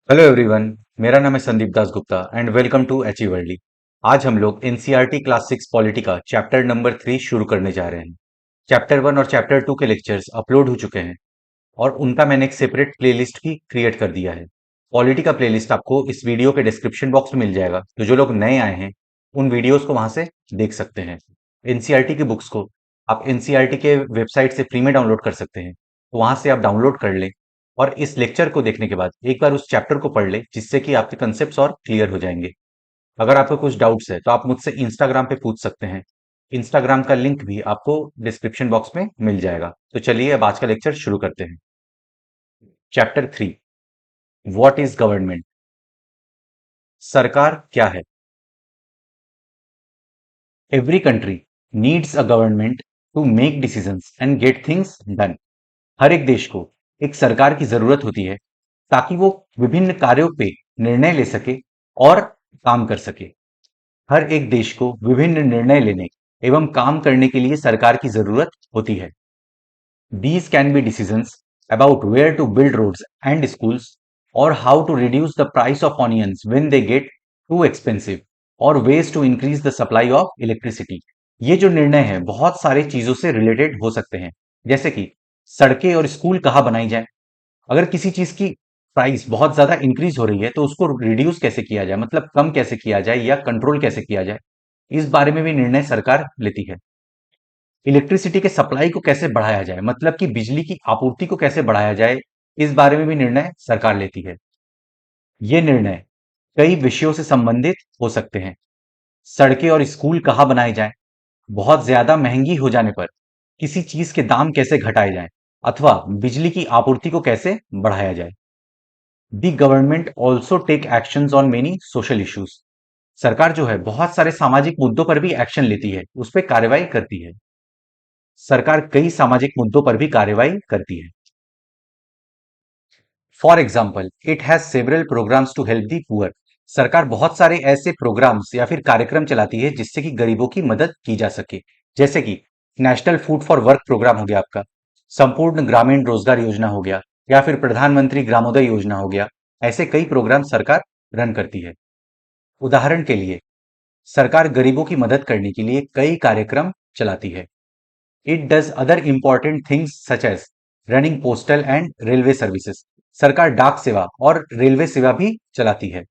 Hello everyone. मेरा नाम है Sandeep Das Gupta and welcome to एचईवर्ली। आज हम लोग एनसीईआरटी क्लास 6 पॉलिटी का चैप्टर नंबर 3 शुरू करने जा रहे हैं। चैप्टर 1 और चैप्टर 2 के लेक्चर्स अपलोड हो चुके हैं और उनका मैंने एक सेपरेट प्लेलिस्ट भी क्रिएट कर दिया है। पॉलिटी का प्लेलिस्ट आपको इस वीडियो के डिस्क्रिप्शन बॉक्स में मिल जाएगा, तो जो लोग नए आए हैं उन वीडियोस को वहां से देख सकते हैं। एनसीईआरटी की बुक्स को आप एनसीईआरटी के वेबसाइट से फ्री में डाउनलोड कर सकते हैं, तो वहां से आप डाउनलोड कर लें और इस लेक्चर को देखने के बाद एक बार उस चैप्टर को पढ़ ले, जिससे कि आपके कंसेप्ट और क्लियर हो जाएंगे। अगर आपको कुछ डाउट्स है तो आप मुझसे इंस्टाग्राम पे पूछ सकते हैं। इंस्टाग्राम का लिंक भी आपको डिस्क्रिप्शन बॉक्स में मिल जाएगा। तो चलिए अब आज का लेक्चर शुरू करते हैं। Chapter 3, what is government. सरकार क्या है। Every country needs a government to make decisions and get things done. हर एक देश को एक सरकार की जरूरत होती है ताकि वो विभिन्न कार्यों पे निर्णय ले सके और काम कर सके। हर एक देश को विभिन्न निर्णय लेने एवं काम करने के लिए सरकार की जरूरत होती है। These can be decisions about where to build roads and schools, or how to reduce the price of onions when they get too expensive, or ways to increase the supply of electricity। ये जो निर्णय है बहुत सारे चीजों से related हो सकते हैं, जैसे कि सड़कें और स्कूल कहाँ बनाई जाए। अगर किसी चीज की प्राइस बहुत ज्यादा इंक्रीज हो रही है तो उसको रिड्यूस कैसे किया जाए, मतलब कम कैसे किया जाए या कंट्रोल कैसे किया जाए, इस बारे में भी निर्णय सरकार लेती है। इलेक्ट्रिसिटी के सप्लाई को कैसे बढ़ाया जाए, मतलब कि बिजली की आपूर्ति को कैसे बढ़ाया जाए, इस बारे में भी निर्णय सरकार लेती है। ये निर्णय कई विषयों से संबंधित हो सकते हैं। सड़कें और स्कूल कहाँ बनाए जाएं, बहुत ज्यादा महंगी हो जाने पर किसी चीज के दाम कैसे घटाए जाएं, अथवा बिजली की आपूर्ति को कैसे बढ़ाया जाए। The government also take actions on many social issues. सरकार जो है बहुत सारे सामाजिक मुद्दों पर भी एक्शन लेती है, उस पर कार्रवाई करती है। सरकार कई सामाजिक मुद्दों पर भी कार्रवाई करती है। For example, it has several programs to help the poor. सरकार बहुत सारे ऐसे प्रोग्राम्स या फिर कार्यक्रम चलाती है जिससे कि गरीबों की मदद की जा सके, जैसे कि national food for work program हो गया आपका, संपूर्ण ग्रामीण रोजगार योजना हो गया, या फिर प्रधानमंत्री ग्रामोदय योजना हो गया। ऐसे कई प्रोग्राम सरकार रन करती है। उदाहरण के लिए, सरकार गरीबों की मदद करने के लिए कई कार्यक्रम चलाती है। It does other important things such as running postal and railway services. सरकार डाक सेवा और रेलवे सेवा भी चलाती है।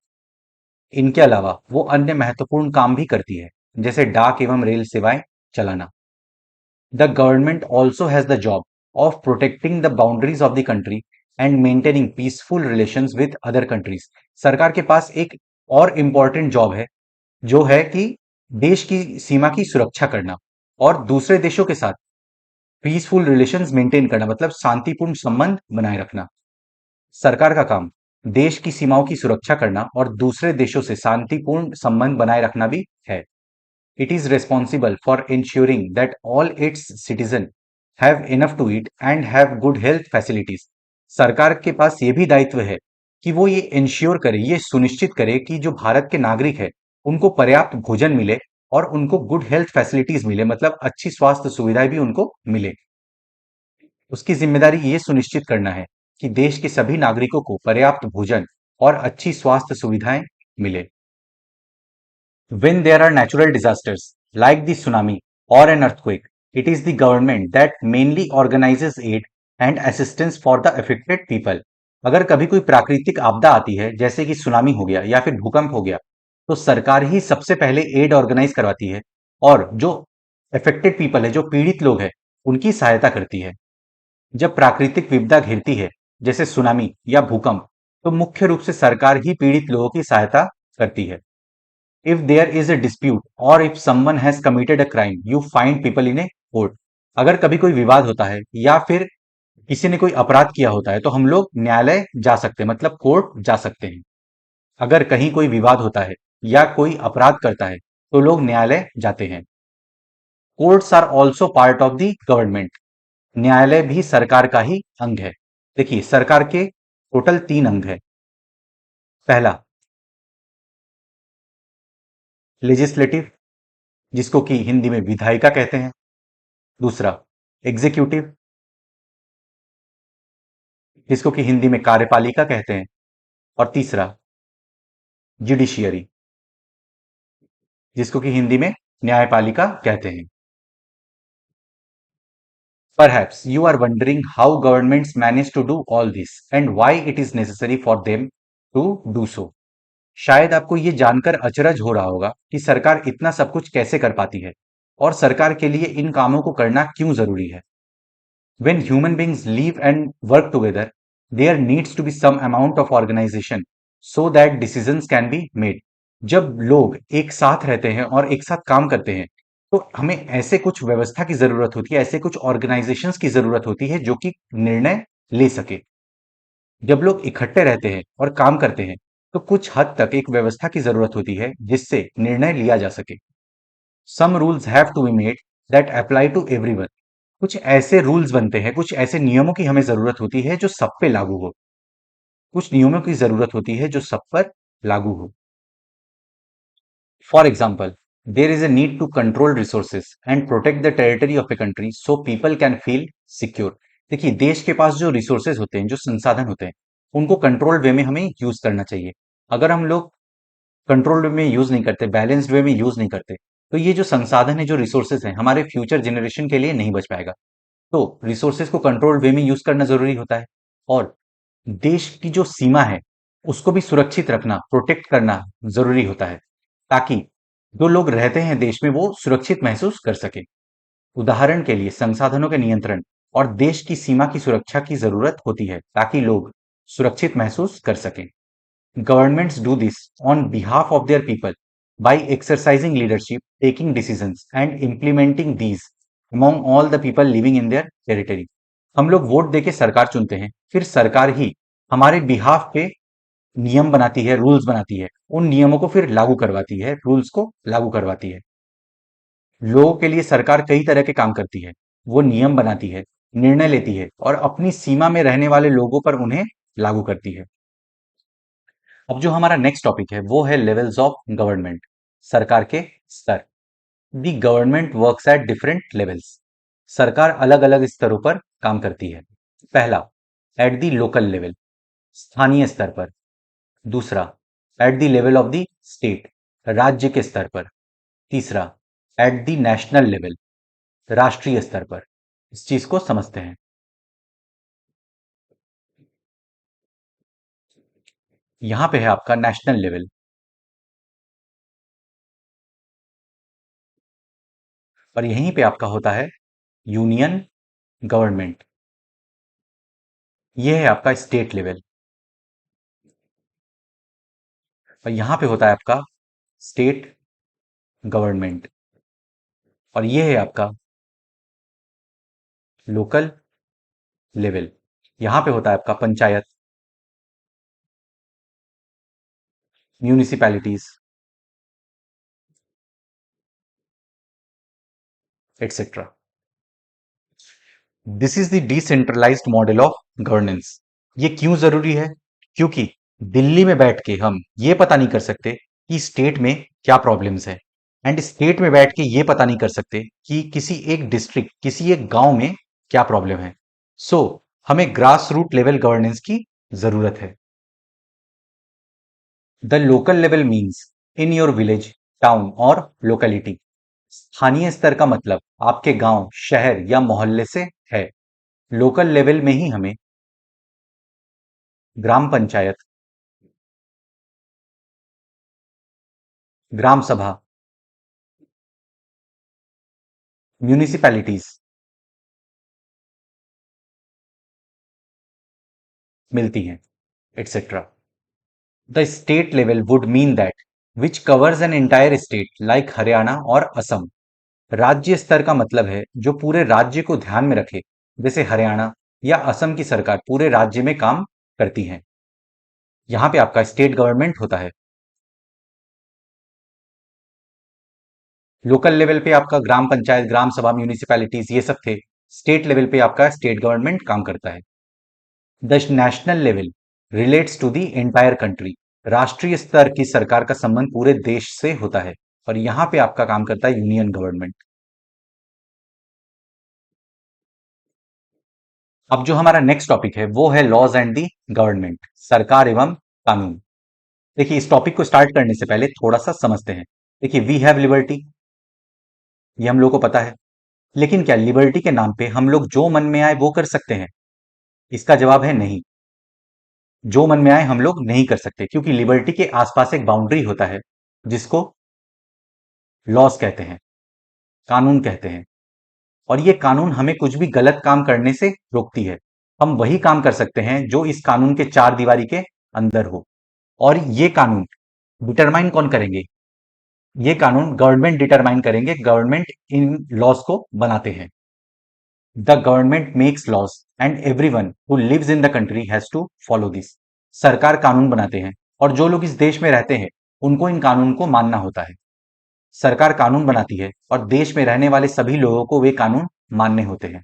इनके अलावा वो अन्य महत्वपूर्ण काम भी करती है, जैसे डाक एवं रेल सेवाएं चलाना। The government also has the job of protecting the boundaries of the country and maintaining peaceful relations with other countries. सरकार के पास एक और इंपॉर्टेंट जॉब है, जो है कि देश की सीमा की सुरक्षा करना और दूसरे देशों के साथ पीसफुल रिलेशंस मेंटेन करना, मतलब शांतिपूर्ण संबंध बनाए रखना। सरकार का काम देश की सीमाओं की सुरक्षा करना और दूसरे देशों से शांतिपूर्ण संबंध बनाए रखना भी है। It is responsible for ensuring that all its citizen have enough to eat and have good health facilities. सरकार के पास ये भी दायित्व है कि वो ये इंश्योर करे, ये सुनिश्चित करे कि जो भारत के नागरिक है उनको पर्याप्त भोजन मिले और उनको गुड हेल्थ फैसिलिटीज मिले, मतलब अच्छी स्वास्थ्य सुविधाएं भी उनको मिले। उसकी जिम्मेदारी ये सुनिश्चित करना है कि देश के सभी नागरिकों को पर्याप्त भोजन और अच्छी स्वास्थ्य सुविधाएं मिले। When there are natural disasters like the tsunami or an earthquake, it is the government that mainly organizes aid and assistance for the affected people। अगर कभी कोई प्राकृतिक आपदा आती है, जैसे कि सुनामी हो गया या फिर भूकंप हो गया, तो सरकार ही सबसे पहले एड ऑर्गेनाइज करवाती है और जो अफेक्टेड पीपल है, जो पीड़ित लोग हैं, उनकी सहायता करती है। जब प्राकृतिक विपदा घिरती है, जैसे सुनामी या भूकंप, तो मुख्य रूप से सरकार ही पीड़ित लोगों की सहायता करती है। If there is a dispute और if someone has committed a crime, you find people in a court. अगर कभी कोई विवाद होता है या फिर किसी ने कोई अपराध किया होता है तो हम लोग न्यायालय जा सकते हैं, मतलब कोर्ट जा सकते हैं। अगर कहीं कोई विवाद होता है या कोई अपराध करता है तो लोग न्यायालय जाते हैं। Courts are also part of the government. न्यायालय भी सरकार का ही अंग है। देखिए, सरकार के टोटल 3 अंग है। पहला, लेजिस्लेटिव, जिसको कि हिंदी में विधायिका कहते हैं। दूसरा, एग्जीक्यूटिव, जिसको कि हिंदी में कार्यपालिका कहते हैं। और तीसरा जुडिशियरी, जिसको कि हिंदी में न्यायपालिका कहते हैं। Perhaps you are wondering how governments manage to do all this and why it is necessary for them to do so. शायद आपको ये जानकर अचरज हो रहा होगा कि सरकार इतना सब कुछ कैसे कर पाती है और सरकार के लिए इन कामों को करना क्यों जरूरी है। When human beings live and work together, there needs to be some amount of organization so that decisions can be made. जब लोग एक साथ रहते हैं और एक साथ काम करते हैं, तो हमें ऐसे कुछ व्यवस्था की जरूरत होती है, ऐसे कुछ ऑर्गेनाइजेशंस की जरूरत होती है जो कि निर्णय ले सके। जब लोग इकट्ठे रहते हैं और काम करते हैं, तो कुछ हद तक एक व्यवस्था की जरूरत होती है जिससे निर्णय लिया जा सके। Some rules have to be made that apply to everyone. कुछ ऐसे रूल्स बनते हैं, कुछ ऐसे नियमों की हमें जरूरत होती है जो सब पे लागू हो। कुछ नियमों की जरूरत होती है जो सब पर लागू हो। For example, there is a need to control resources and protect the territory of a country so people can feel secure. देखिए, देश के पास जो रिसोर्सेज होते हैं, जो संसाधन होते हैं, उनको कंट्रोल्ड वे में हमें यूज करना चाहिए। अगर हम लोग कंट्रोल्ड वे में यूज नहीं करते, बैलेंस्ड वे में यूज नहीं करते, तो ये जो संसाधन है, जो रिसोर्सेज हैं, हमारे फ्यूचर जनरेशन के लिए नहीं बच पाएगा। तो रिसोर्सेज को कंट्रोल्ड वे में यूज करना जरूरी होता है और देश की जो सीमा है उसको भी सुरक्षित रखना, प्रोटेक्ट करना जरूरी होता है, ताकि जो लोग रहते हैं देश में वो सुरक्षित महसूस कर सके। उदाहरण के लिए संसाधनों के नियंत्रण और देश की सीमा की सुरक्षा की जरूरत होती है ताकि लोग सुरक्षित महसूस कर सकें। Governments do this on behalf of their people by exercising leadership, taking decisions and implementing these among all the people living in their territory. हम लोग वोट देके सरकार चुनते हैं, फिर सरकार ही हमारे बिहाफ पे नियम बनाती है, रूल्स बनाती है, उन नियमों को फिर लागू करवाती है, रूल्स को लागू करवाती है। लोगों के लिए सरकार कई तरह के काम करती है, वो नियम बनाती है, निर्णय लेती है और अपनी सीमा में रहने वाले लोगों पर उन्हें लागू करती है। अब जो हमारा नेक्स्ट टॉपिक है वो है लेवल्स ऑफ गवर्नमेंट, सरकार के स्तर। The government works at different levels. सरकार अलग अलग स्तरों पर काम करती है। पहला, एट दी लोकल लेवल, स्थानीय स्तर पर। दूसरा, at the level of the state, राज्य के स्तर पर। तीसरा, एट दी नेशनल लेवल, राष्ट्रीय स्तर पर। इस चीज को समझते हैं। यहां पे है आपका नेशनल लेवल, और यहीं पे आपका होता है यूनियन गवर्नमेंट। यह है आपका स्टेट लेवल, और यहां पे होता है आपका स्टेट गवर्नमेंट, और यह है आपका लोकल लेवल। यहां पे होता है आपका panchayat, municipalities, etcetera. This is the decentralised model of governance. ये क्यों जरूरी है? क्योंकि दिल्ली में बैठ के हम ये पता नहीं कर सकते कि स्टेट में क्या प्रॉब्लम्स है, एंड स्टेट में बैठ के ये पता नहीं कर सकते कि किसी एक डिस्ट्रिक्ट, किसी एक गांव में क्या प्रॉब्लम है। सो हमें ग्रास रूट लेवल गवर्नेंस की जरूरत है। The local level means in your village, town और लोकेलिटी। स्थानीय स्तर का मतलब आपके गांव, शहर या मोहल्ले से है। लोकल लेवल में ही हमें ग्राम पंचायत, ग्राम सभा, म्यूनिसिपैलिटीज मिलती हैं, etcetera. The state level would mean that which covers an entire state like Haryana और असम। राज्य स्तर का मतलब है जो पूरे राज्य को ध्यान में रखे, जैसे हरियाणा या असम की सरकार पूरे राज्य में काम करती है। यहां पे आपका स्टेट गवर्नमेंट होता है। लोकल लेवल पे आपका ग्राम पंचायत, ग्राम सभा, म्यूनिसिपैलिटीज ये सब थे। स्टेट लेवल पे आपका स्टेट गवर्नमेंट काम करता है। The national level relates to the entire country. राष्ट्रीय स्तर की सरकार का संबंध पूरे देश से होता है, और यहां पे आपका काम करता है यूनियन गवर्नमेंट। अब जो हमारा नेक्स्ट टॉपिक है वो है लॉज एंड दी गवर्नमेंट, सरकार एवं कानून। देखिए, इस टॉपिक को स्टार्ट करने से पहले थोड़ा सा समझते हैं। देखिए, वी हैव लिबर्टी, ये हम लोग को पता है। लेकिन क्या लिबर्टी के नाम पे हम लोग जो मन में आए वो कर सकते हैं? इसका जवाब है नहीं। जो मन में आए हम लोग नहीं कर सकते, क्योंकि लिबर्टी के आसपास एक बाउंड्री होता है जिसको लॉस कहते हैं, कानून कहते हैं। और ये कानून हमें कुछ भी गलत काम करने से रोकती है। हम वही काम कर सकते हैं जो इस कानून के चार दीवारी के अंदर हो। और ये कानून डिटरमाइन कौन करेंगे? ये कानून गवर्नमेंट डिटरमाइन करेंगे। गवर्नमेंट इन लॉज को बनाते हैं। The government makes laws and everyone who lives in the country has to follow this. सरकार कानून बनाते हैं और जो लोग इस देश में रहते हैं उनको इन कानून को मानना होता है। सरकार कानून बनाती है और देश में रहने वाले सभी लोगों को वे कानून मानने होते हैं।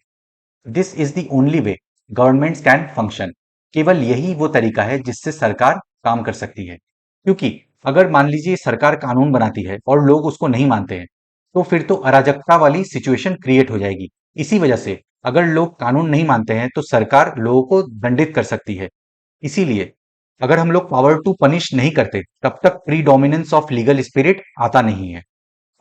This is the only way governments can function. केवल यही वो तरीका है जिससे सरकार काम कर सकती है। क्योंकि अगर मान लीजिए सरकार कानून बनाती है और लोग उसको नहीं मानते हैं, तो फिर तो अराजकता वाली सिचुएशन क्रिएट हो जाएगी। इसी वजह से अगर लोग कानून नहीं मानते हैं तो सरकार लोगों को दंडित कर सकती है। इसीलिए अगर हम लोग पावर टू पनिश नहीं करते तब तक pre dominance of legal spirit आता नहीं है।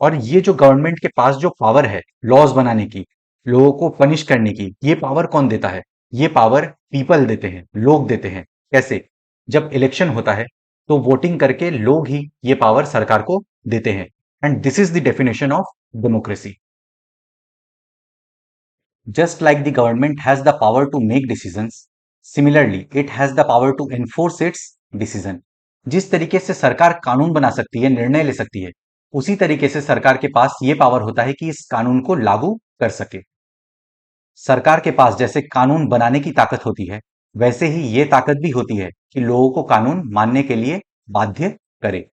और ये जो गवर्नमेंट के पास जो पावर है लॉज बनाने की, लोगों को पनिश करने की, ये पावर कौन देता है? ये पावर पीपल देते हैं, लोग देते हैं। कैसे? जब इलेक्शन होता है तो वोटिंग करके लोग ही ये पावर सरकार को देते हैं। And this is the definition of democracy. Just like the government has the power to make decisions, similarly it has the power to enforce its decision. जिस तरीके से सरकार कानून बना सकती है, निर्णय ले सकती है, उसी तरीके से सरकार के पास ये पावर होता है कि इस कानून को लागू कर सके। सरकार के पास जैसे कानून बनाने की ताकत होती है, वैसे ही ये ताकत भी होती है कि लोगों को कानून मानने के लिए बाध्य करे।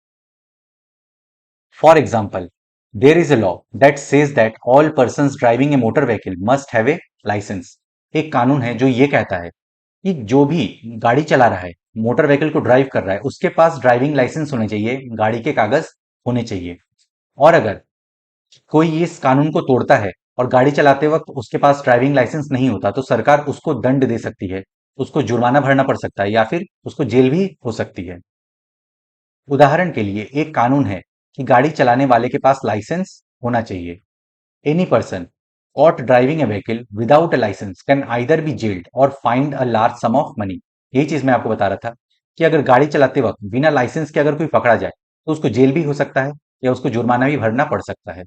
For example, there is a law that says that all person driving a motor vehicle must have a licence. एक कानून है जो ये कहता है कि जो भी गाड़ी चला रहा है, मोटर व्हीकल को ड्राइव कर रहा है, उसके पास ड्राइविंग लाइसेंस होने चाहिए, गाड़ी के कागज होने चाहिए। और अगर कोई इस कानून को तोड़ता है और गाड़ी चलाते वक्त उसके पास ड्राइविंग लाइसेंस नहीं होता, तो सरकार उसको दंड दे सकती है, उसको जुर्माना भरना पड़ सकता है या फिर उसको जेल भी हो सकती है। उदाहरण के लिए एक कानून है कि गाड़ी चलाने वाले के पास लाइसेंस होना चाहिए। Any person caught driving a vehicle without a license can either be jailed or fined a large sum of money। यही चीज मैं आपको बता रहा था कि अगर गाड़ी चलाते वक्त बिना लाइसेंस के अगर कोई पकड़ा जाए तो उसको जेल भी हो सकता है या उसको जुर्माना भी भरना पड़ सकता है।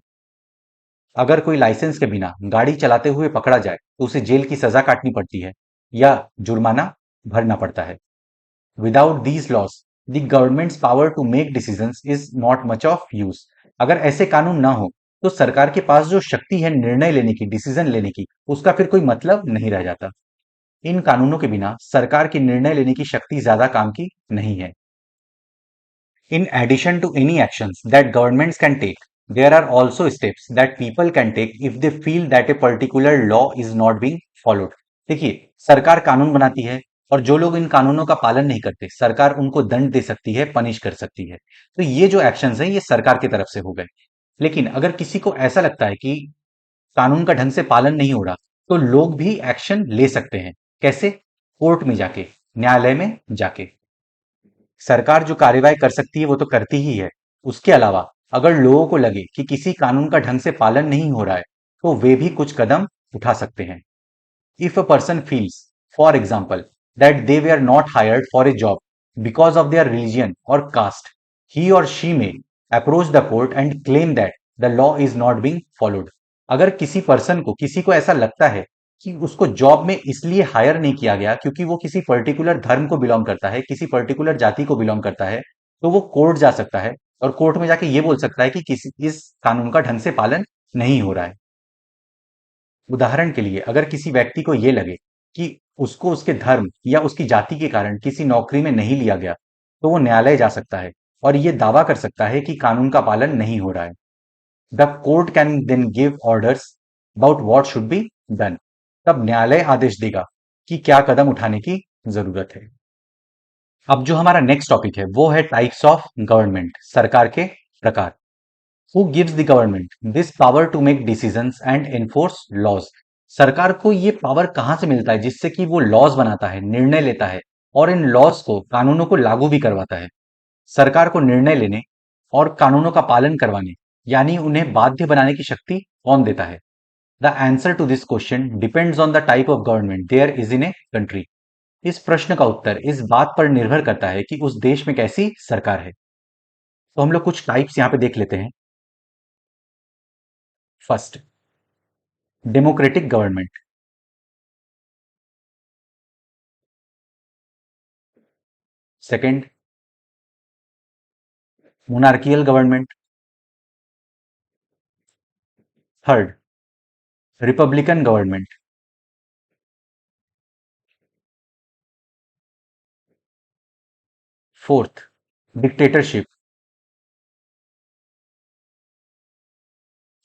अगर कोई लाइसेंस के बिना गाड़ी चलाते हुए पकड़ा जाए तो उसे जेल की सजा काटनी पड़ती है या जुर्माना भरना पड़ता है। Without these laws the government's power to make decisions is not much of use. अगर ऐसे कानून ना हो तो सरकार के पास जो शक्ति है निर्णय लेने की, डिसीजन लेने की, उसका फिर कोई मतलब नहीं रह जाता। इन कानूनों के बिना सरकार की निर्णय लेने की शक्ति ज्यादा काम की नहीं है। In addition to any actions that governments can take, there are also steps that people can take if they feel that a particular law is not being followed। देखिए, सरकार कानून बनाती है और जो लोग इन कानूनों का पालन नहीं करते, सरकार उनको दंड दे सकती है, पनिश कर सकती है। तो ये जो एक्शंस हैं, ये सरकार की तरफ से हो गए। लेकिन अगर किसी को ऐसा लगता है कि कानून का ढंग से पालन नहीं हो रहा, तो लोग भी एक्शन ले सकते हैं। कैसे? कोर्ट में जाके, न्यायालय में जाके। सरकार जो कार्यवाही कर सकती है वो तो करती ही है। उसके अलावा अगर लोगों को लगे कि किसी कानून का ढंग से पालन नहीं हो रहा है तो वे भी कुछ कदम उठा सकते हैं। If a person feels, for example, that they वे are not hired for a job because of their religion और कास्ट, ही और she may approach the court and claim that the law is not being followed. अगर किसी person को, किसी को ऐसा लगता है कि उसको जॉब में इसलिए हायर नहीं किया गया क्योंकि वो किसी पर्टिकुलर धर्म को बिलोंग करता है, किसी पर्टिकुलर जाति को बिलोंग करता है, तो वो कोर्ट जा सकता है और कोर्ट में जाके ये बोल सकता है कि किसी इस कानून का ढंग से पालन नहीं हो रहा है। उदाहरण के लिए अगर किसी व्यक्ति को ये लगे कि उसको उसके धर्म या उसकी जाति के कारण किसी नौकरी में नहीं लिया गया, तो वो न्यायालय जा सकता है और ये दावा कर सकता है कि कानून का पालन नहीं हो रहा है। The court can then give orders about what should be done. तब न्यायालय आदेश देगा कि क्या कदम उठाने की जरूरत है। अब जो हमारा नेक्स्ट टॉपिक है वो है टाइप्स ऑफ गवर्नमेंट, सरकार के प्रकार। Who gives the government this power to make decisions and enforce laws. सरकार को ये पावर कहां से मिलता है जिससे कि वो लॉज बनाता है, निर्णय लेता है और इन लॉस को कानूनों को लागू भी करवाता है। सरकार को निर्णय लेने और कानूनों का पालन करवाने यानी उन्हें बाध्य बनाने की शक्ति कौन देता है? The answer to this question depends on the type of government there is in a country. इस प्रश्न का उत्तर इस बात पर निर्भर करता है कि उस देश में कैसी सरकार है। तो हम लोग कुछ टाइप्स यहाँ पे देख लेते हैं। First, democratic government. Second, monarchial government. Third, Republican government. Fourth, dictatorship,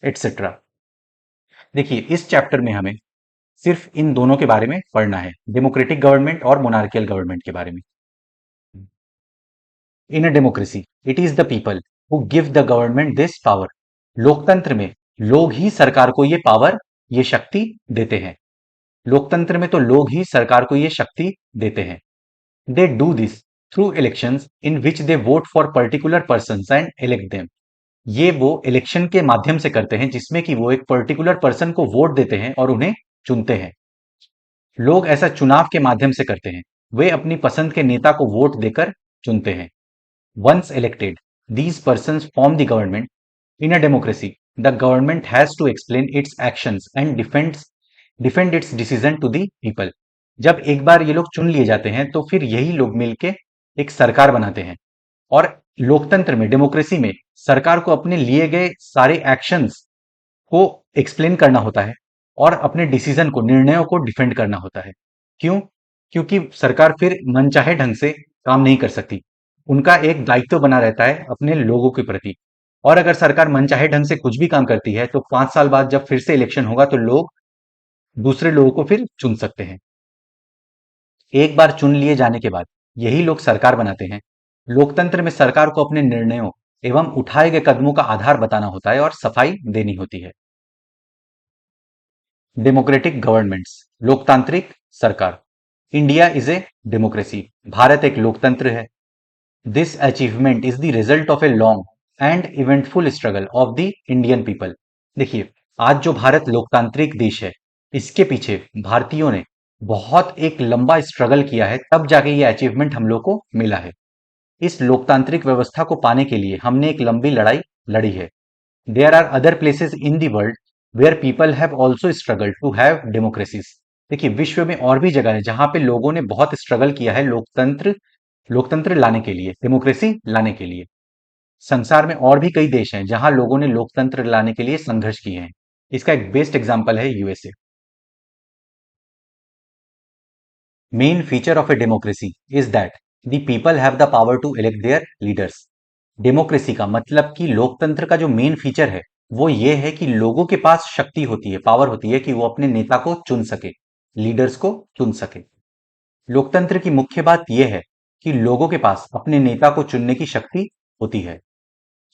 etcetera. देखिए, इस चैप्टर में हमें सिर्फ इन दोनों के बारे में पढ़ना है, डेमोक्रेटिक गवर्नमेंट और मोनार्कियल गवर्नमेंट के बारे में। In a democracy it is the people who give the government this power. लोकतंत्र में लोग ही सरकार को ये पावर, ये शक्ति देते हैं। लोकतंत्र में तो लोग ही सरकार को ये शक्ति देते हैं। They do this through elections in which they vote for particular person and elect them. ये वो इलेक्शन के माध्यम से करते हैं जिसमें कि वो एक पर्टिकुलर पर्सन को वोट देते हैं और उन्हें चुनते हैं। लोग ऐसा चुनाव के माध्यम से करते हैं, वे अपनी पसंद के नेता को वोट देकर चुनते हैं। Once elected, these persons form the government. In a democracy, the government has to explain its actions and defend its decision to the people. जब एक बार ये लोग चुन लिए जाते हैं तो फिर यही लोग मिलके एक सरकार बनाते हैं और लोकतंत्र में, डेमोक्रेसी में सरकार को अपने लिए गए सारे एक्शंस को एक्सप्लेन करना होता है और अपने डिसीजन को, निर्णयों को डिफेंड करना होता है। क्यों? क्योंकि सरकार फिर मनचाहे ढंग से काम नहीं कर सकती। उनका एक दायित्व बना रहता है अपने लोगों के प्रति। और अगर सरकार मनचाहे ढंग से कुछ भी काम करती है तो 5 साल बाद जब फिर से इलेक्शन होगा तो लोग दूसरे लोगों को फिर चुन सकते हैं। एक बार चुन लिए जाने के बाद यही लोग सरकार बनाते हैं। लोकतंत्र में सरकार को अपने निर्णयों एवं उठाए गए कदमों का आधार बताना होता है और सफाई देनी होती है। डेमोक्रेटिक गवर्नमेंट्स, लोकतांत्रिक सरकार। India is a democracy, Bharat एक लोकतंत्र है। This achievement is the result of a long and eventful struggle of the Indian people. देखिए, आज जो भारत लोकतांत्रिक देश है, इसके पीछे भारतीयों ने बहुत एक लंबा स्ट्रगल किया है, तब जाके ये अचीवमेंट हम लोग को मिला है। इस लोकतांत्रिक व्यवस्था को पाने के लिए हमने एक लंबी लड़ाई लड़ी है। There are other places in the world where people have also struggle to have democracies. देखिए, विश्व में और भी जगह है जहां पे लोगों ने बहुत स्ट्रगल किया है लोकतंत्र लोकतंत्र लाने के लिए, डेमोक्रेसी लाने के लिए। संसार में और भी कई देश हैं जहां लोगों ने लोकतंत्र लाने के लिए संघर्ष किए हैं। इसका एक बेस्ट एग्जांपल है USA. Main feature of a democracy is that the people have the power to elect their leaders. Democracy का मतलब कि लोकतंत्र का जो मेन फीचर है वो ये है कि लोगों के पास शक्ति होती है, पावर होती है कि वो अपने नेता को चुन सके, लीडर्स को चुन सके। लोकतंत्र की मुख्य बात यह है कि लोगों के पास अपने नेता को चुनने की शक्ति होती है।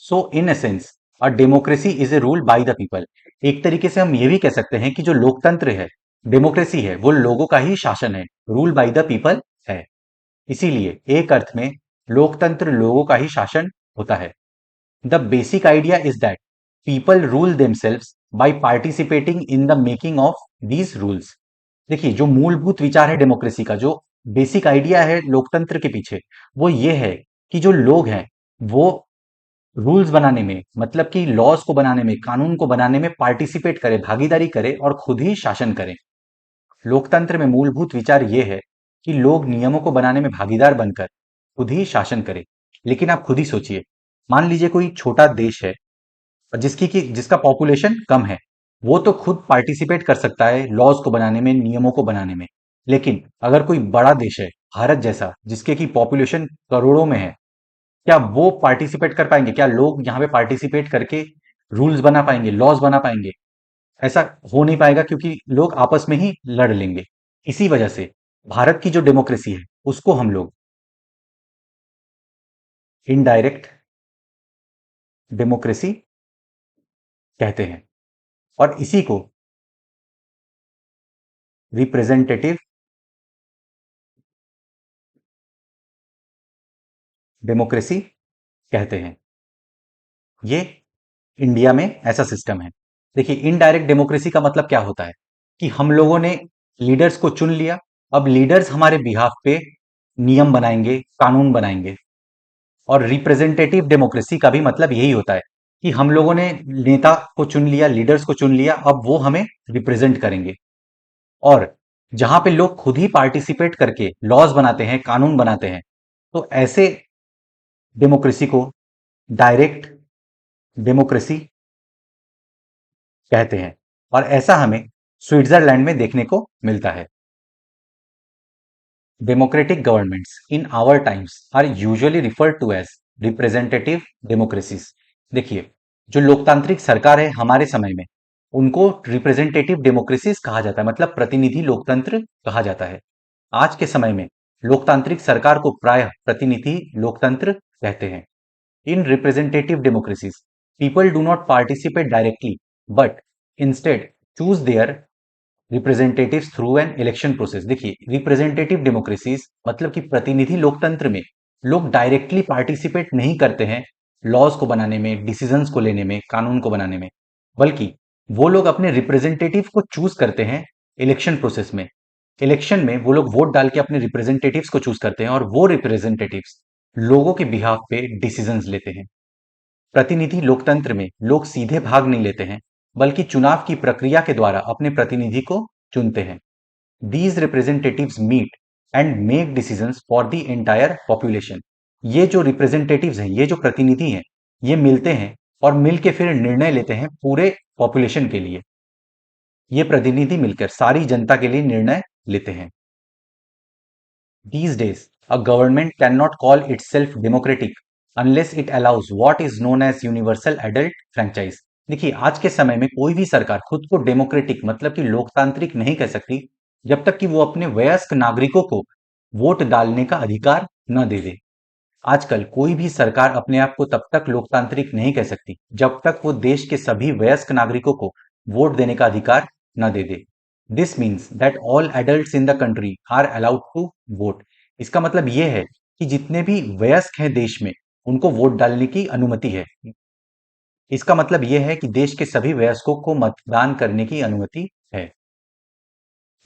So in essence a democracy is a rule by the people. एक तरीके से हम ये भी कह सकते हैं कि जो लोकतंत्र है, डेमोक्रेसी है, वो लोगों का ही शासन है, रूल बाय द पीपल है। इसीलिए एक अर्थ में लोकतंत्र लोगों का ही शासन होता है। The basic idea is that people rule themselves by participating in the making of these rules. देखिए, जो मूलभूत विचार है डेमोक्रेसी का, जो बेसिक आइडिया है लोकतंत्र के पीछे, वो ये है कि जो लोग हैं वो रूल्स बनाने में, मतलब कि लॉज को बनाने में, कानून को बनाने में पार्टिसिपेट करे, भागीदारी करे और खुद ही शासन करें। लोकतंत्र में मूलभूत विचार यह है कि लोग नियमों को बनाने में भागीदार बनकर खुद ही शासन करें। लेकिन आप खुद ही सोचिए, मान लीजिए कोई छोटा देश है जिसका पॉपुलेशन कम है, वो तो खुद पार्टिसिपेट कर सकता है लॉज को बनाने में, नियमों को बनाने में। लेकिन अगर कोई बड़ा देश है, भारत जैसा, जिसके की पॉपुलेशन करोड़ों में है, क्या वो पार्टिसिपेट कर पाएंगे? क्या लोग यहाँ पे पार्टिसिपेट करके रूल्स बना पाएंगे, लॉज बना पाएंगे? ऐसा हो नहीं पाएगा क्योंकि लोग आपस में ही लड़ लेंगे। इसी वजह से भारत की जो डेमोक्रेसी है उसको हम लोग इनडायरेक्ट डेमोक्रेसी कहते हैं और इसी को रिप्रेजेंटेटिव डेमोक्रेसी कहते हैं। ये इंडिया में ऐसा सिस्टम है। देखिए, इनडायरेक्ट डेमोक्रेसी का मतलब क्या होता है कि हम लोगों ने लीडर्स को चुन लिया, अब लीडर्स हमारे बिहाफ पे नियम बनाएंगे, कानून बनाएंगे। और रिप्रेजेंटेटिव डेमोक्रेसी का भी मतलब यही होता है कि हम लोगों ने नेता को चुन लिया, लीडर्स को चुन लिया, अब वो हमें रिप्रेजेंट करेंगे। और जहां पे लोग खुद ही पार्टिसिपेट करके लॉज बनाते हैं, कानून बनाते हैं, तो ऐसे डेमोक्रेसी को डायरेक्ट डेमोक्रेसी कहते हैं। और ऐसा हमें स्विट्जरलैंड में देखने को मिलता है। Democratic governments in our times are usually referred to as representative democracies। देखिए, जो लोकतांत्रिक सरकार है हमारे समय में, उनको रिप्रेजेंटेटिव डेमोक्रेसीज कहा जाता है, मतलब प्रतिनिधि लोकतंत्र कहा जाता है। आज के समय में लोकतांत्रिक सरकार को प्रायः प्रतिनिधि लोकतंत्र कहते हैं। In representative democracies, people do not participate directly, but instead choose their representatives through an election process. देखिए, रिप्रेजेंटेटिव डेमोक्रेसीज मतलब कि प्रतिनिधि लोकतंत्र में लोग डायरेक्टली पार्टिसिपेट नहीं करते हैं लॉज को बनाने में, डिसीजंस को लेने में, कानून को बनाने में, बल्कि वो लोग अपने रिप्रेजेंटेटिव को चूज करते हैं इलेक्शन प्रोसेस में। इलेक्शन में वो लोग वोट डाल के अपने रिप्रेजेंटेटिव्स को चूज करते हैं और वो रिप्रेजेंटेटिव्स लोगों के बिहाफ पे डिसीजंस लेते हैं। प्रतिनिधि लोकतंत्र में लोग सीधे भाग नहीं लेते हैं, बल्कि चुनाव की प्रक्रिया के द्वारा अपने प्रतिनिधि को चुनते हैं। These representatives meet and make decisions for the entire population. ये जो रिप्रेजेंटेटिव्स हैं, ये जो प्रतिनिधि हैं, ये मिलते हैं और मिलके फिर निर्णय लेते हैं पूरे पॉपुलेशन के लिए। ये प्रतिनिधि मिलकर सारी जनता के लिए निर्णय लेते हैं। These days, a government cannot call itself democratic unless it allows what is known as universal adult franchise। देखिए, आज के समय में कोई भी सरकार खुद को डेमोक्रेटिक मतलब कि लोकतांत्रिक नहीं कह सकती जब तक कि वो अपने वयस्क नागरिकों को वोट डालने का अधिकार न दे दे। आजकल कोई भी सरकार अपने आप को तब तक लोकतांत्रिक नहीं कह सकती जब तक वो देश के सभी वयस्क नागरिकों को वोट देने का अधिकार न दे दे। This means that all adults in the country are allowed to vote. इसका मतलब यह है कि जितने भी वयस्क हैं देश में, उनको वोट डालने की अनुमति है। इसका मतलब यह है कि देश के सभी वयस्कों को मतदान करने की अनुमति है।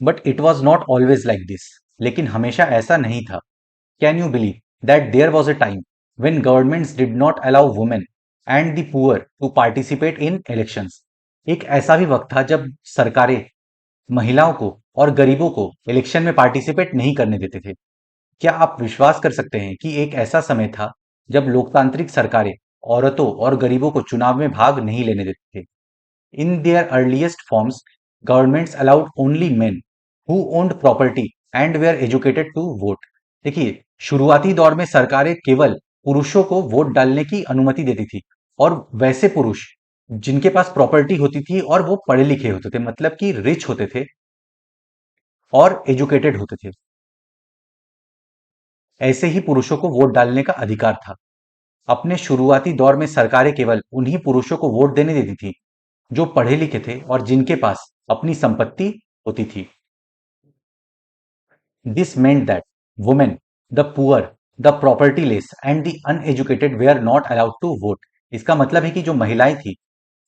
But it was not always like this. लेकिन हमेशा ऐसा नहीं था। Can you believe that there was a time when governments did not allow women and the poor to participate in elections। एक ऐसा भी वक्त था जब सरकारें महिलाओं को और गरीबों को इलेक्शन में पार्टिसिपेट नहीं करने देते थे। क्या आप विश्वास कर सकते हैं कि एक ऐसा समय था जब लोकतांत्रिक सरकारें औरतों और गरीबों को चुनाव में भाग नहीं लेने देते थे? In their earliest forms, governments allowed only men who owned property and were educated to vote। देखिए, शुरुआती दौर में सरकारें केवल पुरुषों को वोट डालने की अनुमति देती थी, और वैसे पुरुष जिनके पास प्रॉपर्टी होती थी और वो पढ़े लिखे होते थे, मतलब कि रिच होते थे और एजुकेटेड होते थे, ऐसे ही पुरुषों को वोट डालने का अधिकार था। अपने शुरुआती दौर में सरकारें केवल उन्हीं पुरुषों को वोट देने देती थी जो पढ़े लिखे थे और जिनके पास अपनी संपत्ति होती थी। This meant that women, the poor, the propertyless and the uneducated were not allowed to vote। इसका मतलब है कि जो महिलाएं थी,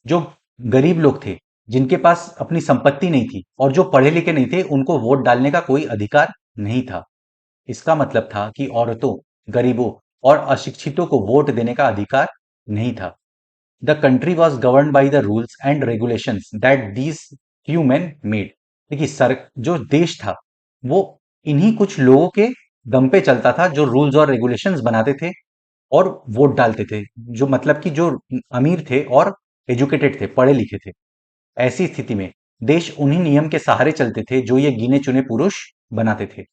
जो गरीब लोग थे, जिनके पास अपनी संपत्ति नहीं थी और जो पढ़े लिखे नहीं थे, उनको वोट डालने का कोई अधिकार नहीं था। इसका मतलब था कि औरतों, गरीबों और अशिक्षितों को वोट देने का अधिकार नहीं था। The country was govern by the rules and regulations that these few man made. देखिए, सर जो देश था वो इन्हीं कुछ लोगों के दम पे चलता था जो रूल्स और रेगुलेशंस बनाते थे और वोट डालते थे, जो मतलब कि जो अमीर थे और एजुकेटेड थे, पढ़े लिखे थे। ऐसी स्थिति में देश उन्हीं नियम के सहारे चलते थे जो ये गिने चुने पुरुष बनाते थे।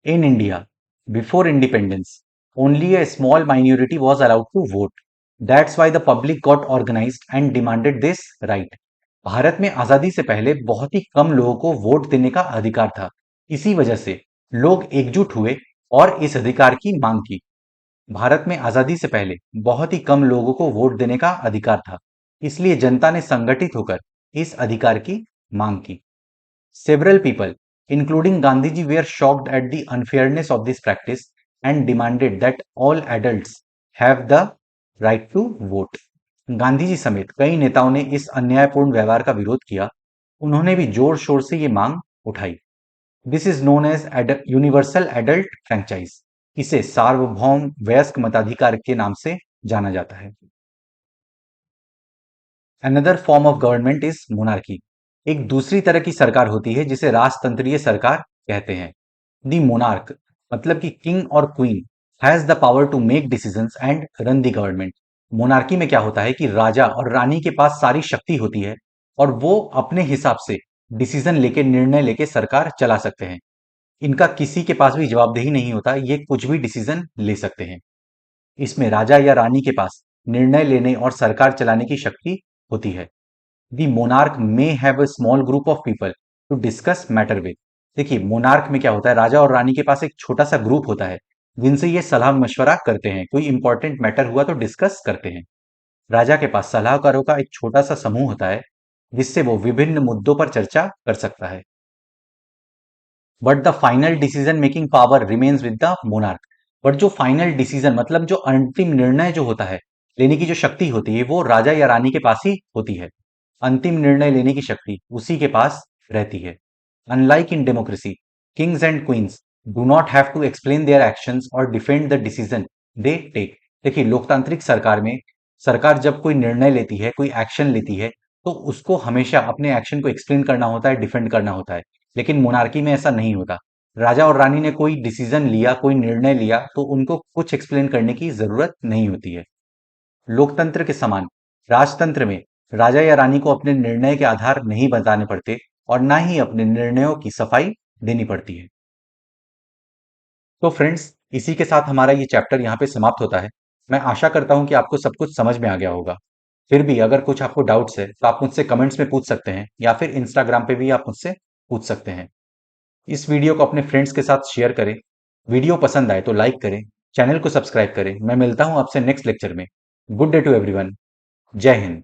In India, before independence, only a small minority was allowed to vote. That's why the public got organized and demanded this right। Bharat में आजादी से पहले बहुत ही कम लोगों को वोट देने का अधिकार था। इसी वजह से लोग एकजुट हुए और इस अधिकार की मांग की। भारत में आजादी से पहले बहुत ही कम लोगों को वोट देने का अधिकार था, इसलिए जनता ने संगठित होकर इस अधिकार की मांग की। Several people, including Gandhiji, were shocked at the unfairness of this practice and demanded that all adults have the right to vote. Gandhi ji समेत कई नेताओं ने इस अन्यायपूर्ण व्यवहार का विरोध किया। उन्होंने भी जोर शोर से ये मांग उठाई। This is known as universal adult franchise. इसे सार्वभौम वयस्क मताधिकार के नाम से जाना जाता है। Another form of government is monarchy. एक दूसरी तरह की सरकार होती है जिसे राजतंत्रीय सरकार कहते हैं। दी मोनार्क मतलब कि किंग और queen has the power to make decisions and run the government. Monarchy में क्या होता है कि राजा और रानी के पास सारी शक्ति होती है और वो अपने हिसाब से डिसीजन लेके निर्णय लेके सरकार चला सकते हैं। इनका किसी के पास भी जवाबदेही नहीं होता, ये कुछ भी डिसीजन ले सकते हैं। इसमें राजा या रानी के पास निर्णय लेने और सरकार चलाने की शक्ति होती है। The monarch may have a small group of people to discuss matter with. देखिए मोनार्क में क्या होता है, राजा और रानी के पास एक छोटा सा ग्रुप होता है जिनसे ये सलाह मशवरा करते हैं, कोई इंपॉर्टेंट मैटर हुआ तो डिस्कस करते हैं। राजा के पास सलाहकारों का एक छोटा सा समूह होता है जिससे वो विभिन्न मुद्दों पर चर्चा कर सकता है। But the final decision making power remains with the monarch. But जो फाइनल डिसीजन मतलब जो अंतिम निर्णय जो होता है लेने की जो शक्ति होती है वो राजा या रानी के पास ही होती है। अंतिम निर्णय लेने की शक्ति उसी के पास रहती है। Unlike in democracy, kings and queens do not have to explain their actions और defend the decision they take. देखिए लोकतांत्रिक सरकार में सरकार जब कोई निर्णय लेती है, कोई एक्शन लेती है, तो उसको हमेशा अपने एक्शन को एक्सप्लेन करना होता है, डिफेंड करना होता है। लेकिन मोनार्की में ऐसा नहीं होता। राजा और रानी ने कोई डिसीजन लिया, कोई निर्णय लिया तो उनको कुछ एक्सप्लेन करने की जरूरत नहीं होती है। लोकतंत्र के समान राजतंत्र में राजा या रानी को अपने निर्णय के आधार नहीं बताने पड़ते और ना ही अपने निर्णयों की सफाई देनी पड़ती है। तो फ्रेंड्स, इसी के साथ हमारा ये चैप्टर यहाँ पे समाप्त होता है। मैं आशा करता हूँ कि आपको सब कुछ समझ में आ गया होगा। फिर भी अगर कुछ आपको डाउट्स है तो आप मुझसे कमेंट्स में पूछ सकते हैं या फिर इंस्टाग्राम पे भी आप मुझसे पूछ सकते हैं। इस वीडियो को अपने फ्रेंड्स के साथ शेयर करें। वीडियो पसंद आए तो लाइक करें, चैनल को सब्सक्राइब करें। मैं मिलता हूं आपसे नेक्स्ट लेक्चर में। Good day to everyone. जय हिंद।